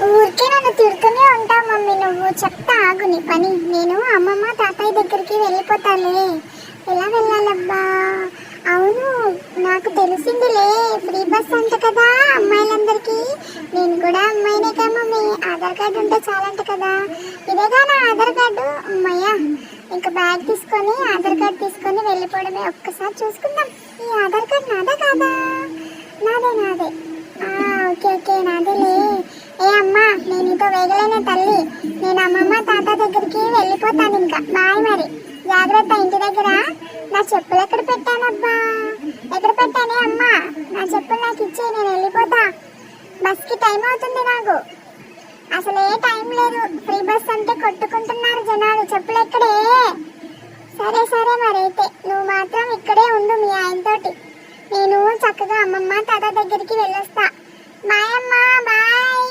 ఊరికే నన్ను తిడుతూనే ఉంటావు మమ్మీ. నువ్వు చెప్తా ఆగు నీ పని. నేను అమ్మమ్మ తాతయ్య దగ్గరికి వెళ్ళిపోతాలే. ఎలా వెళ్ళాలబ్బా? అవును, నాకు తెలిసిందిలే, ఫ్రీ బస్ అంట కదా అమ్మాయిలందరికీ. నేను కూడా అమ్మాయినే కదా మమ్మీ, ఆధార్ కార్డు ఉంటే చాలంట కదా. ఇదేగా నా ఆధార్ కార్డు. అమ్మయ్య, ఇంకా బ్యాగ్ తీసుకొని ఆధార్ కార్డు తీసుకొని వెళ్ళిపోవడమే. ఒక్కసారి చూసుకుందాం, ఈ ఆధార్ కార్డు నాదా కాదా? నాదే నాదే. Okay okay, నాదేలే. ఏ అమ్మా, నేను నీతో వేగలేనే తల్లి. నేను అమ్మమ్మ తాత దగ్గరికి వెళ్ళిపోతాను. ఇంకా బాయ్ మరి, జాగ్రత్త ఇంటి దగ్గర. నా చెప్పులు ఎక్కడ పెట్టానబ్బా? ఎక్కడ పెట్టానే అమ్మా? నా చెప్పులు నాకు ఇచ్చే, నేను వెళ్ళిపోతా. బస్కి టైం అవుతుంది నాకు. అసలే టైం లేదు. ఫ్రీ బస్ అంటే కొట్టుకుంటున్నారు జనాలు. చెప్పులు ఎక్కడే? సరే సరే మరి అయితే నువ్వు మాత్రం ఇక్కడే ఉండు మీ ఆయనతోటి. నేను చక్కగా అమ్మమ్మ తాత దగ్గరికి వెళ్ళొస్తా. బాయ్ అమ్మా, బాయ్.